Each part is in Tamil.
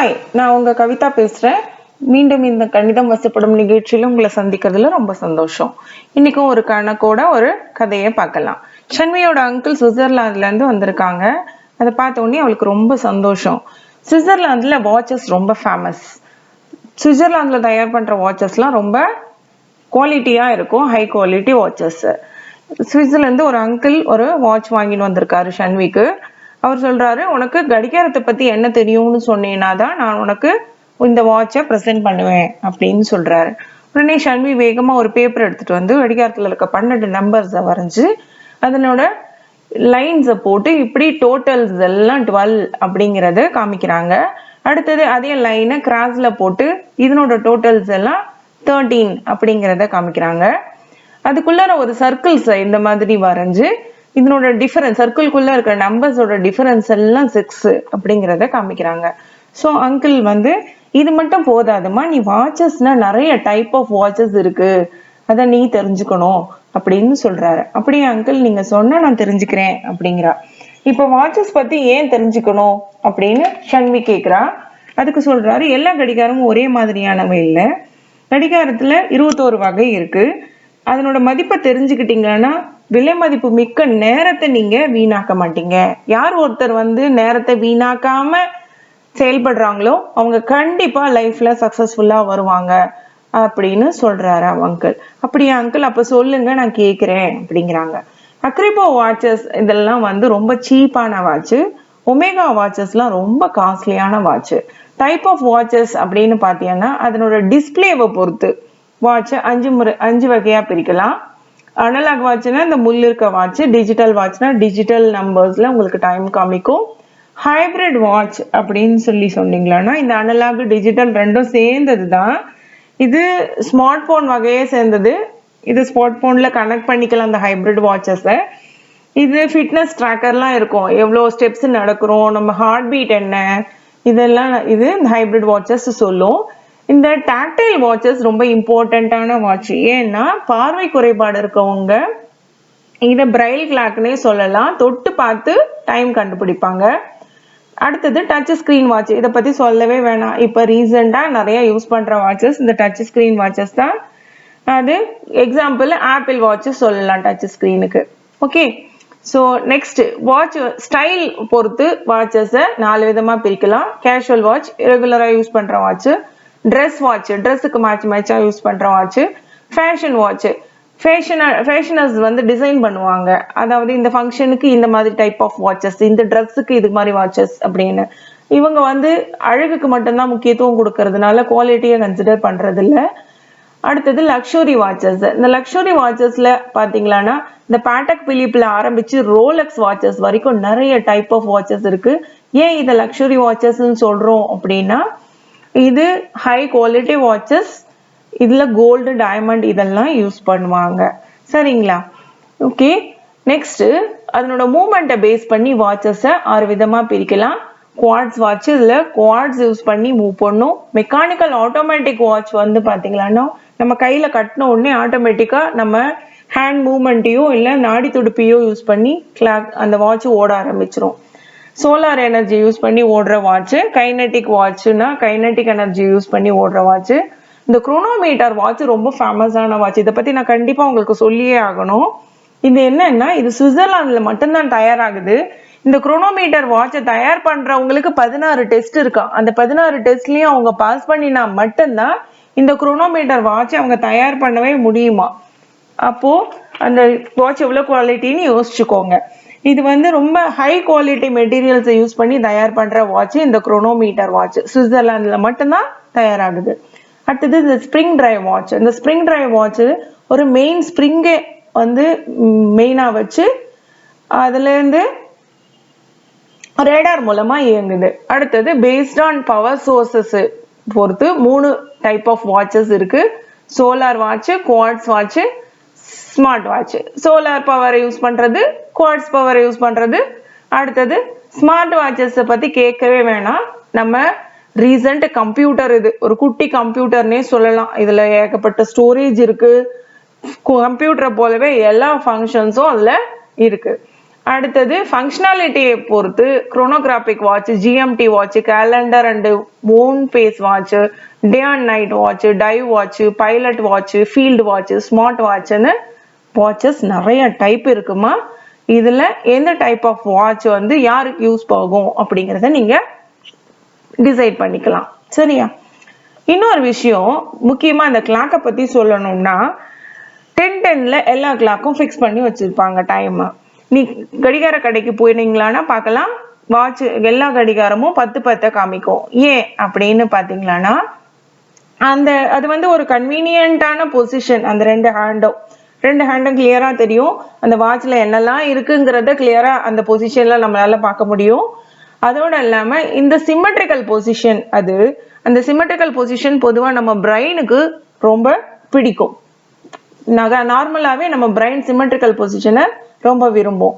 ஹாய், நான் உங்க கவிதா பேசுறேன். மீண்டும் இந்த கணிதம் வசப்படும் நிகழ்ச்சியில உங்களை சந்திக்கிறதுல ரொம்ப சந்தோஷம். இன்னைக்கும் ஒரு கணக்கோட ஒரு கதையை பார்க்கலாம். ஷன்வியோட அங்கிள் சுவிட்சர்லாந்துல இருந்து வந்திருக்காங்க. அதை பார்த்த உடனே அவளுக்கு ரொம்ப சந்தோஷம். சுவிட்சர்லாந்துல வாட்சஸ் ரொம்ப ஃபேமஸ். சுவிட்சர்லாந்துல தயார் பண்ற வாட்சஸ்லாம் ரொம்ப குவாலிட்டியா இருக்கும், ஹை குவாலிட்டி வாட்சஸ். சுவிட்சர்லாந்து ஒரு அங்கிள் ஒரு வாட்ச் வாங்கிட்டு வந்திருக்காரு ஷன்விக்கு. அவர் சொல்றாரு, உனக்கு கடிகாரத்தை பத்தி என்ன தெரியும்னு சொன்னீங்கன்னா தான் நான் உனக்கு இந்த வாட்சை ப்ரெசென்ட் பண்ணுவேன் அப்படின்னு சொல்றாரு. உடனே ஷன்வி வேகமா ஒரு பேப்பர் எடுத்துட்டு வந்து கடிகாரத்துல இருக்க 12 நம்பர்ஸை வரைஞ்சு அதனோட லைன்ஸை போட்டு இப்படி டோட்டல்ஸ் எல்லாம் 12 அப்படிங்கிறத காமிக்கிறாங்க. அடுத்தது அதே லைனை கிராஸ்ல போட்டு இதனோட டோட்டல்ஸ் எல்லாம் 13 அப்படிங்கிறத காமிக்கிறாங்க. அதுக்குள்ளார ஒரு சர்க்கிள்ஸ் இந்த மாதிரி வரைஞ்சு இதனோட டிஃபரன்ஸ், சர்க்கிள்குள்ள இருக்கிற நம்பர்ஸோட டிஃபரன்ஸ் எல்லாம் 6 அப்படிங்கிறத காமிக்கிறாங்க. ஸோ அங்கிள் வந்து இது மட்டும் போதாதுமா, நீ வாட்சஸ்னா நிறைய டைப் ஆஃப் வாட்சஸ் இருக்கு, அதை நீ தெரிஞ்சுக்கணும் அப்படின்னு சொல்றாரு. அப்படியே அங்கிள் நீங்க சொன்னா நான் தெரிஞ்சுக்கிறேன் அப்படிங்கிறா. இப்போ வாட்சஸ் பத்தி ஏன் தெரிஞ்சுக்கணும் அப்படின்னு ஷன்வி கேட்கிறா. அதுக்கு சொல்றாரு, எல்லா கடிகாரமும் ஒரே மாதிரியானவை இல்லை. கடிகாரத்துல 21 வகை இருக்கு. அதனோட மதிப்பை தெரிஞ்சுக்கிட்டீங்கன்னா விலை மதிப்பு மிக்க நேரத்தை நீங்க வீணாக்க மாட்டீங்க. யார் ஒருத்தர் வந்து நேரத்தை வீணாக்காம செயல்படுறாங்களோ அவங்க கண்டிப்பா லைஃப்ல சக்சஸ்ஃபுல்லா வருவாங்க அப்படின்னு சொல்றாரு அங்கிள். அப்படியே அங்கிள் அப்ப சொல்லுங்க நான் கேட்கிறேன் அப்படிங்கிறாங்க. அக்ரிபோ வாட்சஸ் இதெல்லாம் வந்து ரொம்ப சீப்பான வாட்ச். ஒமேகா வாட்சஸ்லாம் ரொம்ப காஸ்ட்லியான வாட்ச். டைப் ஆஃப் வாட்சஸ் அப்படின்னு பாத்தீங்கன்னா அதனோட டிஸ்பிளேவை பொறுத்து வாட்சை 5 வகையா பிரிக்கலாம். அனலாக் வாட்ச்னா இந்த முள் இருக்க வாட்ச், டிஜிட்டல் வாட்ச்னா டிஜிட்டல் நம்பர்ஸ்ல உங்களுக்கு டைம் காமிக்கும். ஹைபிரிட் வாட்ச் அப்படின்னு சொன்னீங்களா, இந்த அனலாக் டிஜிட்டல் ரெண்டும் சேர்ந்தது தான். இது ஸ்மார்ட் போன் வகையே சேர்ந்தது. இது ஸ்மார்ட் போன்ல கனெக்ட் பண்ணிக்கலாம் அந்த ஹைபிரிட் வாட்சஸை. இது ஃபிட்னஸ் ட்ராக்கர்லாம் இருக்கும், எவ்வளோ ஸ்டெப்ஸ் நடக்கிறோம், நம்ம ஹார்ட் பீட் என்ன, இதெல்லாம் இது ஹைபிரிட் வாட்சஸ் சொல்லும். இந்த டாக்டைல் வாட்சஸ் ரொம்ப இம்பார்ட்டண்ட்டான வாட்ச். ஏன்னா பார்வை குறைபாடு இருக்கவங்க இதை பிரைல் கிளாக்னே சொல்லலாம், தொட்டு பார்த்து டைம் கண்டுபிடிப்பாங்க. அடுத்தது டச் ஸ்கிரீன் வாட்ச். இதை பத்தி சொல்லவே வேணாம், இப்போ ரீசெண்டா நிறைய யூஸ் பண்ற வாட்சஸ் இந்த டச் ஸ்கிரீன் வாட்சஸ் தான். அது எக்ஸாம்பிள் ஆப்பிள் வாட்ச் சொல்லலாம் டச் ஸ்கிரீனுக்கு. Okay, so next watch style பொறுத்து வாட்சஸை 4 விதமா பிரிக்கலாம். கேஷுவல் வாட்ச், ரெகுலரா யூஸ் பண்ற வாட்ச். ட்ரெஸ் வாட்ச், ட்ரெஸ்ஸுக்கு மேட்சா யூஸ் பண்ற வாட்ச். ஃபேஷன் வாட்ச், ஃபேஷனர்ஸ் வந்து டிசைன் பண்ணுவாங்க, அதாவது இந்த ஃபங்க்ஷனுக்கு இந்த மாதிரி டைப் ஆஃப் வாட்சஸ், இந்த ட்ரெஸ்ஸுக்கு இது மாதிரி வாட்சஸ் அப்படின்னு. இவங்க வந்து அழகுக்கு மட்டும்தான் முக்கியத்துவம் கொடுக்கறதுனால குவாலிட்டியை கன்சிடர் பண்றது இல்லை. அடுத்தது லக்ஸுரி வாட்சஸ். இந்த லக்ஸுரி வாட்சஸ்ல பாத்தீங்களான்னா இந்த பேட்டக் பிலிப்ல ஆரம்பிச்சு ரோலெக்ஸ் வாட்சஸ் வரைக்கும் நிறைய டைப் ஆஃப் வாட்சஸ் இருக்கு. ஏன் இதை லக்ஸுரி வாட்சஸ்ன்னு சொல்றோம் அப்படின்னா இது ஹை குவாலிட்டி வாட்சஸ், இதுல கோல்டு டைமண்ட் இதெல்லாம் யூஸ் பண்ணுவாங்க. சரிங்களா? ஓகே, நெக்ஸ்ட் அதனோட மூவ்மெண்ட்டை பேஸ் பண்ணி வாட்சஸை 6 விதமா பிரிக்கலாம். குவாட்ஸ் வாட்ச், இதுல குவாட்ஸ் யூஸ் பண்ணி மூவ் பண்ணும். மெக்கானிக்கல் ஆட்டோமேட்டிக் வாட்ச் வந்து பாத்தீங்கன்னா நம்ம கையில கட்டின உடனே ஆட்டோமேட்டிக்கா நம்ம ஹேண்ட் மூவ்மெண்ட்டையோ இல்ல நாடி துடுப்பையோ யூஸ் பண்ணி கிளாக் அந்த வாட்ச் ஓட ஆரம்பிச்சிரும். சோலார் எனர்ஜி யூஸ் பண்ணி ஓடுற வாட்ச். கைனட்டிக் வாட்ச்னா கைனட்டிக் எனர்ஜி யூஸ் பண்ணி ஓடுற வாட்ச். இந்த குரோனோமீட்டர் வாட்ச் ரொம்ப ஃபேமஸான வாட்ச். இதை பத்தி நான் கண்டிப்பா உங்களுக்கு சொல்லியே ஆகணும். இது என்னன்னா இது சுவிட்சர்லாந்துல மட்டும்தான் தயாராகுது. இந்த குரோனோமீட்டர் வாட்சை தயார் பண்றவங்களுக்கு 16 டெஸ்ட் இருக்கா. அந்த 16 டெஸ்ட்லயும் அவங்க பாஸ் பண்ணினா மட்டும்தான் இந்த குரோனோமீட்டர் வாட்சை அவங்க தயார் பண்ணவே முடியுமா. அப்போ அந்த வாட்ச் எவ்வளவு குவாலிட்டின்னு யோசிச்சுக்கோங்க. இது வந்து ரொம்ப ஹை குவாலிட்டி மெட்டீரியல்ஸை யூஸ் பண்ணி தயார் பண்ற வாட்ச் இந்த குரோனோமீட்டர் வாட்ச். சுவிட்சர்லாந்துல மட்டும்தான் தயாராகுது. அடுத்தது இந்த ஸ்ப்ரிங் டிரைவ் வாட்ச். இந்த ஸ்ப்ரிங் டிரைவ் வாட்ச் ஒரு மெயின் ஸ்ப்ரிங்கை வந்து மெயினா வச்சு அதுல இருந்து ரேடார் மூலமா இயங்குது. அடுத்தது பேஸ்ட் ஆன் பவர் சோர்சஸ் பொறுத்து 3 டைப் ஆஃப் வாட்சஸ் இருக்கு. Solar watch, quartz watch, smart watch. Solar பவரை யூஸ் பண்றது, குவாட்ஸ் பவரை யூஸ் பண்றது. அடுத்தது ஸ்மார்ட் வாட்சஸ் பத்தி கேட்கவே வேணாம், நம்ம ரீசன்ட் கம்ப்யூட்டர். இது ஒரு குட்டி கம்ப்யூட்டர்னே சொல்லலாம். இதுல ஏகப்பட்ட ஸ்டோரேஜ் இருக்கு. கம்ப்யூட்டரை போலவே எல்லா ஃபங்க்ஷன்ஸும் அதுல இருக்கு. அடுத்தது ஃபங்க்ஷனாலிட்டியை பொறுத்து chronographic watch, GMT watch, calendar and moon face watch, day and night watch, dive watch, pilot watch, field watch, smart வாட்ச்னு வாட்சஸ் நிறைய டைப் இருக்குமா. இதுல எந்த டைப் ஆஃப் வாட்ச் வந்து யாருக்கு யூஸ் ஆகும் அப்படிங்கிறத நீங்க டிசைட் பண்ணிக்கலாம். சரியா? இன்னொரு விஷயம் முக்கியமா இந்த கிளாக்கை பத்தி சொல்லணும்னா 10:10ல எல்லா கிளாக்கும் ஃபிக்ஸ் பண்ணி வச்சிருப்பாங்க டைம். நீ கடிகார கடைக்கு போயிருந்தீங்களான்னா பார்க்கலாம், வாட்ச் எல்லா கடிகாரமும் 10:10 காமிக்கும். ஏன் அப்படின்னு பாத்தீங்களான்னா அது வந்து ஒரு கன்வீனியன்டான பொசிஷன். அந்த ரெண்டு ஹேண்டும் கிளியரா தெரியும். அந்த வாட்ச்ல என்னெல்லாம் இருக்குங்கிறத கிளியரா அந்த பொசிஷன்ல நம்மளால பார்க்க முடியும். அதோட இல்லாம இந்த சிமெட்ரிக்கல் பொசிஷன், அந்த சிமெட்ரிக்கல் பொசிஷன் பொதுவா நம்ம பிரெயினுக்கு ரொம்ப பிடிக்கும். நார்மலாவே நம்ம பிரெயின் சிமெட்ரிக்கல் பொசிஷனை ரொம்ப விரும்பும்.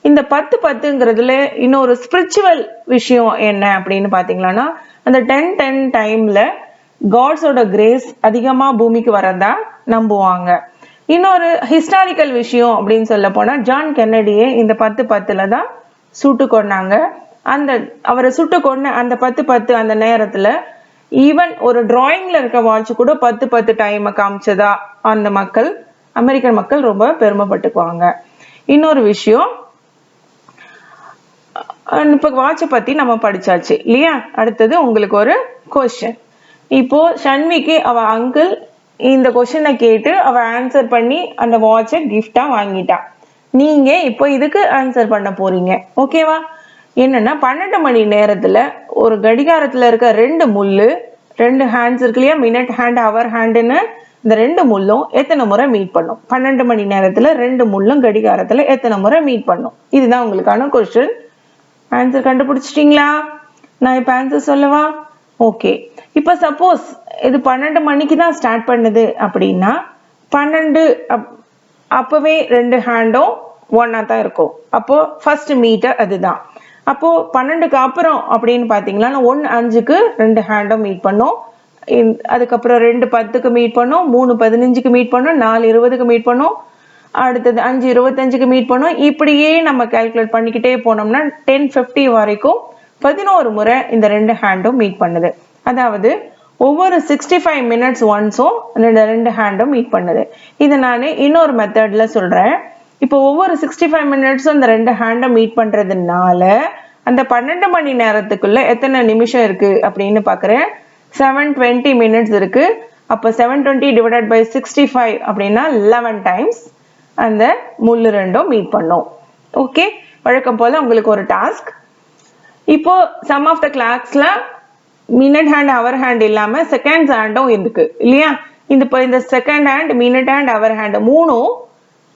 இந்த 10:10ங்கிறதுல இன்னொரு ஸ்பிரிச்சுவல் விஷயம் என்ன அப்படின்னு பாத்தீங்கன்னா, அந்த 10:10 டைம்ல காட்ஸோட கிரேஸ் அதிகமா பூமிக்கு வரதா நம்புவாங்க. இன்னொரு ஹிஸ்டாரிக்கல் விஷயம் அப்படின்னு சொல்ல போனா, ஜான் கென்னடியே இந்த 10:10ல தான் சுட்டு கொண்டாங்க. அவரை சுட்டு கொண்ட அந்த 10:10 அந்த நேரத்துல ஈவன் ஒரு டிராயிங்ல இருக்க வாட்ச் கூட 10:10 டைம் காமிச்சதா அந்த அமெரிக்கன் மக்கள் ரொம்ப பெருமைப்பட்டுக்குவாங்க. இன்னொரு விஷயம், இப்ப வாட்சை பத்தி நம்ம படிச்சாச்சு இல்லையா? அடுத்தது உங்களுக்கு ஒரு கொஸ்டின். இப்போ ஷன்விக்கு அவ அங்கிள் இந்த கொஸ்டினை கேட்டு அவ ஆன்சர் பண்ணி அந்த வாட்சை கிஃப்டா வாங்கிட்டா. நீங்க இப்போ இதுக்கு ஆன்சர் பண்ண போறீங்க. ஓகேவா? என்னன்னா 12 மணி நேரத்துல ஒரு கடிகாரத்துல இருக்க ரெண்டு ஹேண்ட்ஸ் இருக்கு இல்லையா, மினிட் ஹேண்ட், அவர் ஹேண்டுன்னு, இந்த 2 முள்ளும் எத்தனை முறை மீட் பண்ணும்? 12 மணி நேரத்துல 2 முள்ளும் கடிகாரத்துல எத்தனை முறை மீட் பண்ணும்? இதுதான் உங்களுக்கான கொஸ்டின். ஆன்சர் கண்டுபிடிச்சிட்டீங்களா? நான் இப்ப ஆன்சர் சொல்லவா? ஓகே. இப்ப சப்போஸ் இது 12 மணிக்கு தான் ஸ்டார்ட் பண்ணுது அப்படின்னா 12 அப்பவே 2 ஹேண்டும் ஒன்னா தான் இருக்கும். அப்போ ஃபர்ஸ்ட் மீட்டர் அதுதான். அப்போ 12க்கு அப்புறம் அப்படின்னு பாத்தீங்கன்னா 1:05க்கு 2 ஹேண்டும் மீட் பண்ணும். அதுக்கப்புறம் 2:10க்கு மீட் பண்ணும், 3:15க்கு மீட் பண்ணும், 4:20க்கு மீட் பண்ணும், அடுத்தது 5:25க்கு மீட் பண்ணும். இப்படியே நம்ம கால்குலேட் பண்ணிக்கிட்டே போனோம்னா 10:50 வரைக்கும் 11 முறை இந்த 2 ஹேண்டும் மீட் பண்ணுது. அதாவது ஒவ்வொரு 65 மினிட்ஸ் ஒன்ஸும் 2 ஹேண்டும் மீட் பண்ணுது. இதை நான் இன்னொரு மெத்தட்ல சொல்றேன். இப்போ ஒவ்வொரு 65 மினிட்ஸும் இந்த 2 ஹேண்டும் மீட் பண்றதுனால அந்த 12 மணி நேரத்துக்குள்ள எத்தனை நிமிஷம் இருக்கு அப்படின்னு பாக்குறேன். 720 மினிட்ஸ் இருக்கு. அப்ப 720 டிவைடட் பை 65 அப்படின்னா 11 டைம்ஸ் அந்த முள்ளு ரெண்டும் மீட் பண்ணும். ஓகே, வழக்கம் போல உங்களுக்கு ஒரு டாஸ்க். இப்போ சம் ஆஃப் த கிளாக்ஸ்ல மினிட் ஹேண்ட், அவர் ஹேண்ட் இல்லாம செகண்ட்ஸ் ஹேண்டும் இருக்கு இல்லையா? இந்த second hand, minute hand, hour hand மூணும்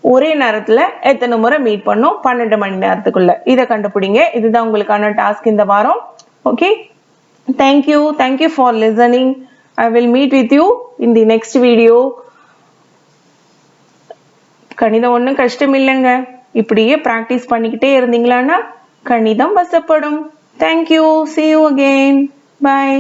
ஒரே நேரத்துல எத்தனை முறை மீட் பண்ணும் 12 மணி நேரத்துக்குள்ள? இதை கண்டுபிடிங்க. இதுதான் உங்களுக்கான டாஸ்க் இந்த வாரம். Okay, thank you for listening. I will meet with you in the next video. கணிதம் ஒன்றும் கஷ்டம் இல்லைங்க. இப்படியே பிராக்டிஸ் பண்ணிக்கிட்டே இருந்தீங்களான்னா கணிதம் வசப்படும். Thank you. See you again. Bye.